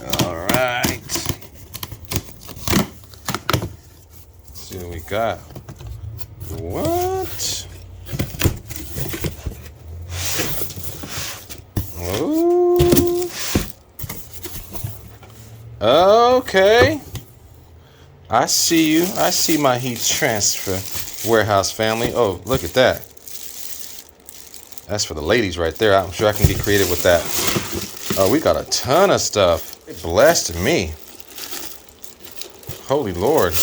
All right. Let's see what we got. What? Ooh. Okay. I see you. I see my heat transfer warehouse family. Oh, look at that. That's for the ladies right there. I'm sure I can get creative with that. Oh, we got a ton of stuff. It blessed me. Holy Lord.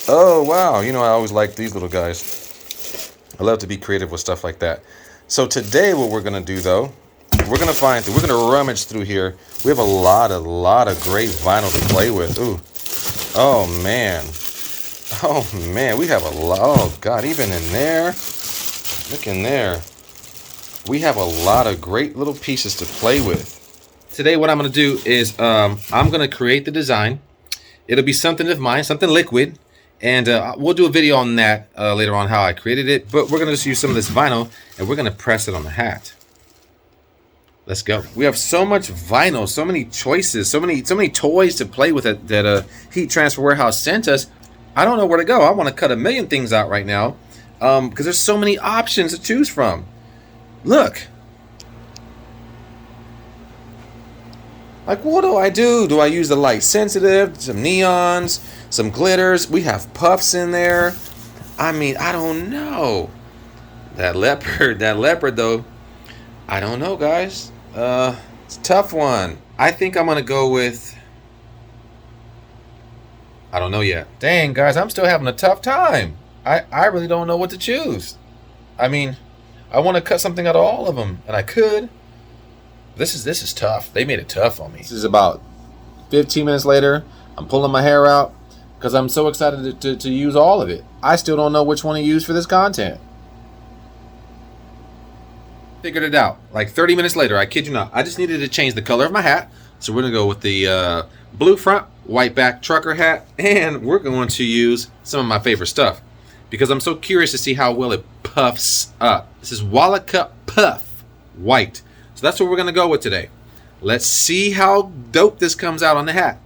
Oh, wow. You know, I always like these little guys. I love to be creative with stuff like that. So today what we're going to do, though, we're going to rummage through here. We have a lot of great vinyl to play with. Ooh. Oh, man. Oh, man. We have a lot. Oh, God. Even in there. Look in there. We have a lot of great little pieces to play with. Today what I'm going to do is I'm going to create the design. It'll be something of mine, something liquid. And we'll do a video on that later on, how I created it. But we're going to just use some of this vinyl and we're going to press it on the hat. Let's go. We have so much vinyl, so many choices, so many toys to play with that Heat Transfer Warehouse sent us. I don't know where to go. I want to cut a million things out right now because there's so many options to choose from. Look. Like, what do I do? Do I use the light sensitive, some neons, some glitters? We have puffs in there. I mean, I don't know. That leopard though. I don't know, guys. It's a tough one. I think I'm gonna go with, I don't know yet. Dang, guys, I'm still having a tough time. I really don't know what to choose. I mean, I want to cut something out of all of them, and I could. This is tough. They made it tough on me. This is about 15 minutes later. I'm pulling my hair out because I'm so excited to use all of it. I still don't know which one to use for this content. Figured it out. Like 30 minutes later, I kid you not. I just needed to change the color of my hat. So we're going to go with the blue front, white back trucker hat. And we're going to use some of my favorite stuff because I'm so curious to see how well it puffs up. This is Walakut Puff White. So that's what we're going to go with today. Let's see how dope this comes out on the hat.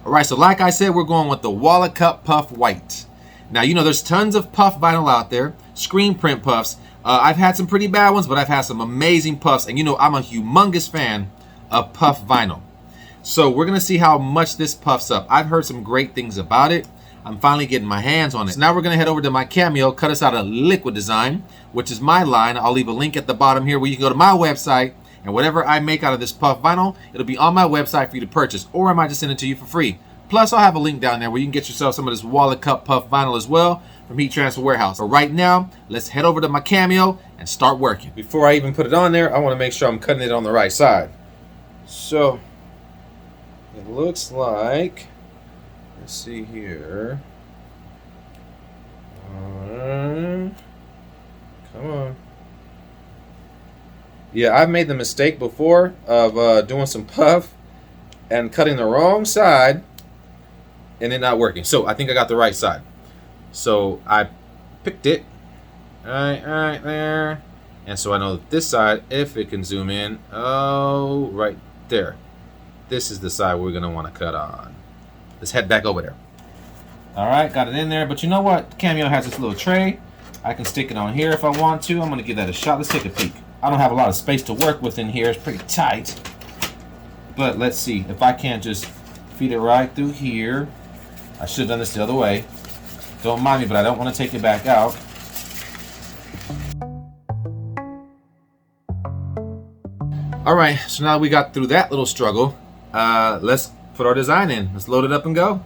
All right, so like I said, we're going with the Walakut Puff White. Now, you know, there's tons of puff vinyl out there, screen print puffs. I've had some pretty bad ones, but I've had some amazing puffs. And you know, I'm a humongous fan of puff vinyl. So we're going to see how much this puffs up. I've heard some great things about it. I'm finally getting my hands on it. So now we're going to head over to my Cameo, cut us out a liquid design, which is my line. I'll leave a link at the bottom here where you can go to my website. And whatever I make out of this puff vinyl, it'll be on my website for you to purchase. Or I might just send it to you for free. Plus, I'll have a link down there where you can get yourself some of this Walakut Puff vinyl as well from Heat Transfer Warehouse. But right now, let's head over to my Cameo and start working. Before I even put it on there, I want to make sure I'm cutting it on the right side. So, it looks like, let's see here. Come on. Yeah, I've made the mistake before of doing some puff and cutting the wrong side and it not working. So I think I got the right side. So I picked it. Right there. And so I know that this side, if it can zoom in, oh, right there. This is the side we're going to want to cut on. Let's head back over there. All right, got it in there. But you know what? Cameo has this little tray. I can stick it on here if I want to. I'm going to give that a shot. Let's take a peek. I don't have a lot of space to work with in here. It's pretty tight. But let's see if I can't just feed it right through here. I should have done this the other way. Don't mind me, but I don't want to take it back out. All right, so now we got through that little struggle. Let's put our design in. Let's load it up and go.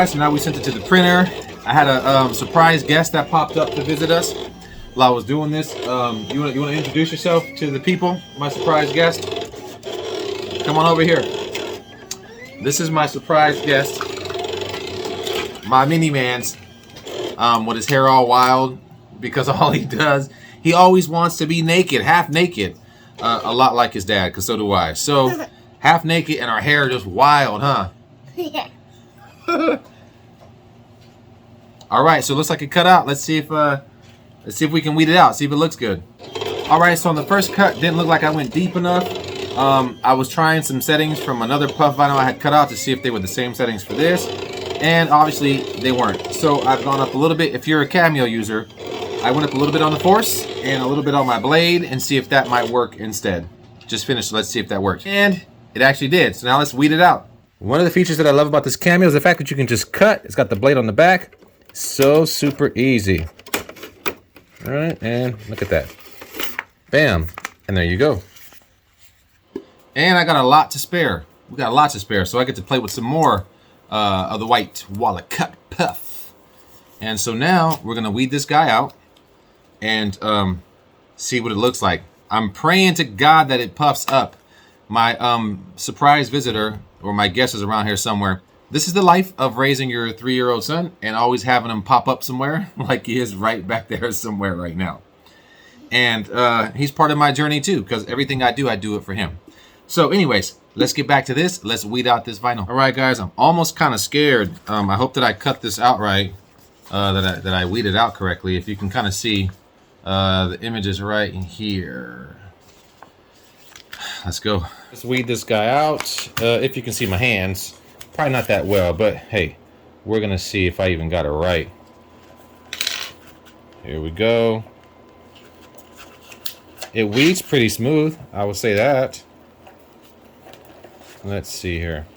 So now we sent it to the printer. I had a surprise guest that popped up to visit us while I was doing this. You want to introduce yourself to the people, my surprise guest? Come on over here. This is my surprise guest, my mini man's, with his hair all wild, because all he does, he always wants to be naked, half naked, a lot like his dad, because so do I. So half naked and our hair just wild, huh? Yeah. All right, so it looks like it cut out. Let's see if we can weed it out. See if it looks good. All right, so on the first cut, didn't look like I went deep enough. I was trying some settings from another puff vinyl I had cut out to see if they were the same settings for this, and obviously they weren't. So I've gone up a little bit. If you're a Cameo user, I went up a little bit on the force and a little bit on my blade and see if that might work instead. Just finished. Let's see if that works. And it actually did. So now let's weed it out. One of the features that I love about this Cameo is the fact that you can just cut. It's got the blade on the back. So super easy. All right, and look at that. Bam, and there you go. And I got a lot to spare. We got lots to spare, so I get to play with some more of the white Walakut puff. And so now we're gonna weed this guy out and see what it looks like. I'm praying to God that it puffs up. My surprise visitor, or my guest, is around here somewhere. This is the life of raising your 3-year-old son and always having him pop up somewhere, like he is right back there somewhere right now. And he's part of my journey too, because everything I do it for him. So anyways, let's get back to this. Let's weed out this vinyl. All right, guys, I'm almost kind of scared. I hope that I cut this out right, that I weeded out correctly. If you can kind of see the images right in here. Let's go. Let's weed this guy out. If you can see my hands. Probably not that well, but hey, we're gonna see if I even got it right. Here we go. It weeds pretty smooth, I would say that. Let's see here.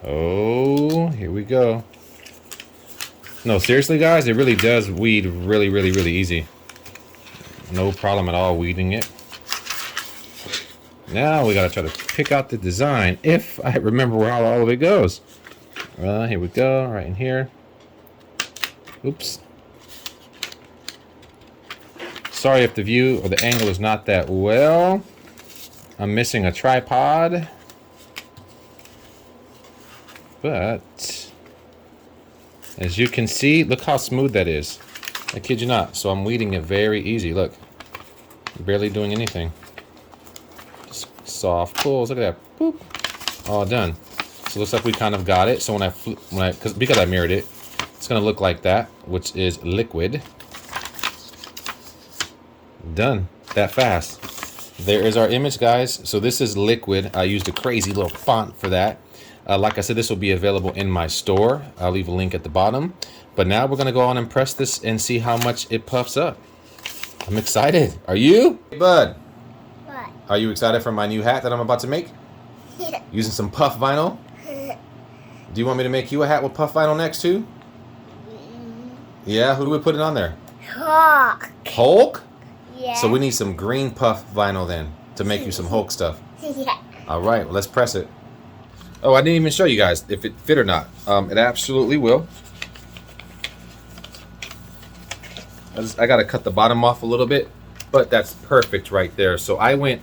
Oh, here we go. No, seriously, guys, it really does weed really, really, really easy. No problem at all weeding it. Now we gotta try to pick out the design, if I remember where all of it goes. Here we go, right in here. Oops. Sorry if the view or the angle is not that well. I'm missing a tripod. But as you can see, look how smooth that is. I kid you not. So I'm weeding it very easy. Look, barely doing anything. Just soft pulls. Look at that. Boop. All done. So it looks like we kind of got it. So because I mirrored it, it's gonna look like that, which is liquid. Done. That fast. There is our image, guys. So this is liquid. I used a crazy little font for that. Like I said, this will be available in my store. I'll leave a link at the bottom. But now we're gonna go on and press this and see how much it puffs up. I'm excited. Are you? Hey, bud. What? Are you excited for my new hat that I'm about to make? Yeah. Using some puff vinyl? Do you want me to make you a hat with puff vinyl next too? Yeah, who do we put it on there? Hulk. Hulk? Yeah. So we need some green puff vinyl then to make you some Hulk stuff. Yeah. All right, well, let's press it. Oh, I didn't even show you guys if it fit or not. It absolutely will. I got to cut the bottom off a little bit, but that's perfect right there. So I went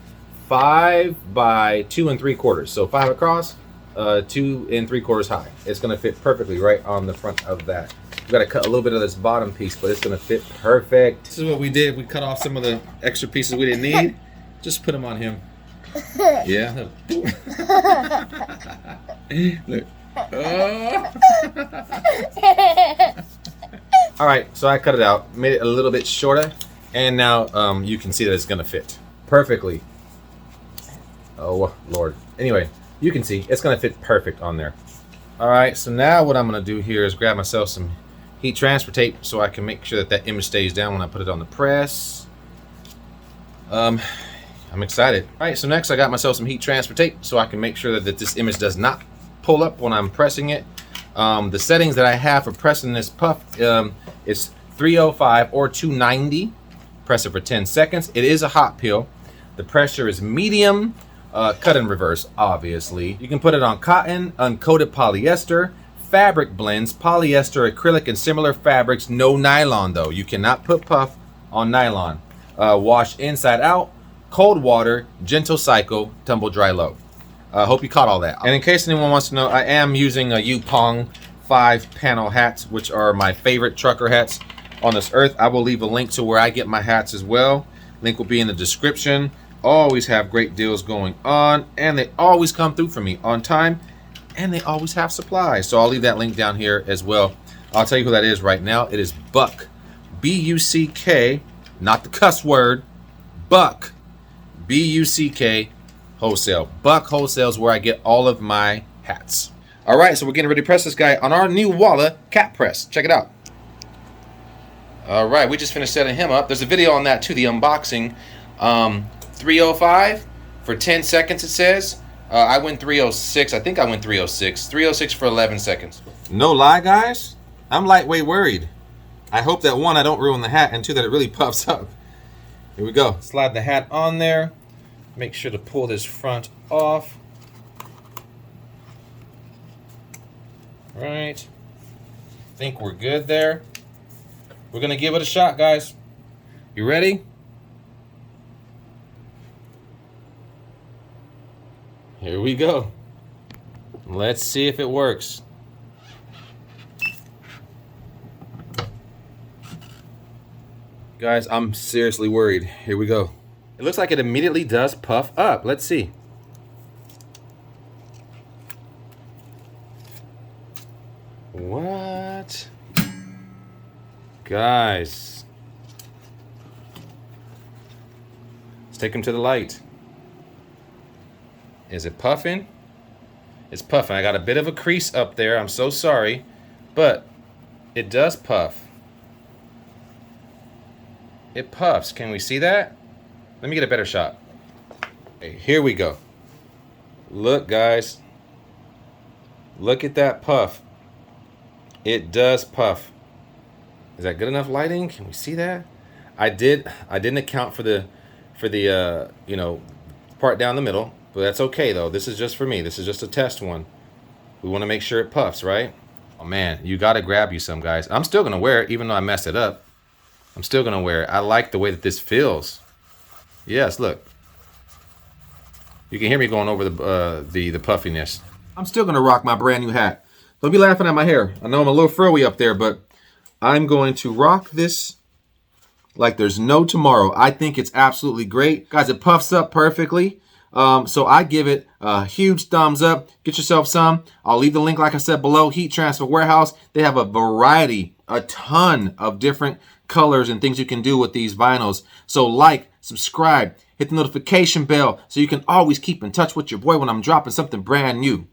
5 by 2 3/4. So 5 across, 2 3/4 high. It's going to fit perfectly right on the front of that. We got to cut a little bit of this bottom piece, but it's going to fit perfect. This is what we did. We cut off some of the extra pieces we didn't need. Just put them on him. Yeah. Look. Oh. All right, so I cut it out, made it a little bit shorter, and now you can see that it's gonna fit perfectly. Oh Lord. Anyway, you can see it's gonna fit perfect on there. All right, so now what I'm gonna do here is grab myself some heat transfer tape so I can make sure that that image stays down when I put it on the press. I'm excited. All right, so next I got myself some heat transfer tape so I can make sure that this image does not pull up when I'm pressing it. The settings that I have for pressing this puff is 305 or 290. Press it for 10 seconds. It is a hot peel. The pressure is medium. cut in reverse, obviously. You can put it on cotton, uncoated polyester, fabric blends, polyester, acrylic, and similar fabrics. No nylon though. You cannot put puff on nylon. Wash inside out, cold water, gentle cycle, tumble dry low. Hope you caught all that. And in case anyone wants to know, I am using a Yupong 5-panel hats, which are my favorite trucker hats on this earth. I will leave a link to where I get my hats as well. Link will be in the description. Always have great deals going on, and they always come through for me on time, and they always have supplies. So I'll leave that link down here as well. I'll tell you who that is right now. It is Buck, B-U-C-K, not the cuss word, Buck, B-U-C-K Wholesale. Buck Wholesale is where I get all of my hats. All right, so we're getting ready to press this guy on our new Walla cap press. Check it out. All right, we just finished setting him up. There's a video on that too, the unboxing. 305 for 10 seconds it says. I went 306. I think I went 306. 306 for 11 seconds. No lie, guys. I'm lightweight worried. I hope that one, I don't ruin the hat, and two, that it really puffs up. Here we go. Slide the hat on there. Make sure to pull this front off. Right. Think we're good there. We're gonna give it a shot, guys. You ready? Here we go. Let's see if it works. Guys, I'm seriously worried. Here we go. It looks like it immediately does puff up. Let's see. What? Guys. Let's take him to the light. Is it puffing? It's puffing. I got a bit of a crease up there. I'm so sorry. But it does puff. It puffs. Can we see that? Let me get a better shot. Okay, here we go. Look, guys. Look at that puff. It does puff. Is that good enough lighting? Can we see that? I didn't account for the you know, part down the middle. But that's okay though. This is just for me. This is just a test one. We want to make sure it puffs, right? Oh man, you gotta grab you some, guys. I'm still gonna wear it, even though I messed it up. I'm still gonna wear it. I like the way that this feels. Yes, look. You can hear me going over the puffiness. I'm still gonna rock my brand new hat. Don't be laughing at my hair. I know I'm a little furry up there, but I'm going to rock this like there's no tomorrow. I think it's absolutely great. Guys, it puffs up perfectly. So I give it a huge thumbs up. Get yourself some. I'll leave the link, like I said, below. Heat Transfer Warehouse. They have a variety, a ton of different colors and things you can do with these vinyls. So like, subscribe, hit the notification bell so you can always keep in touch with your boy when I'm dropping something brand new.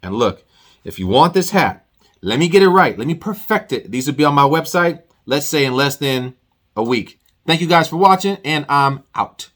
And look, if you want this hat, let me get it right. Let me perfect it. These will be on my website, let's say in less than a week. Thank you guys for watching, and I'm out.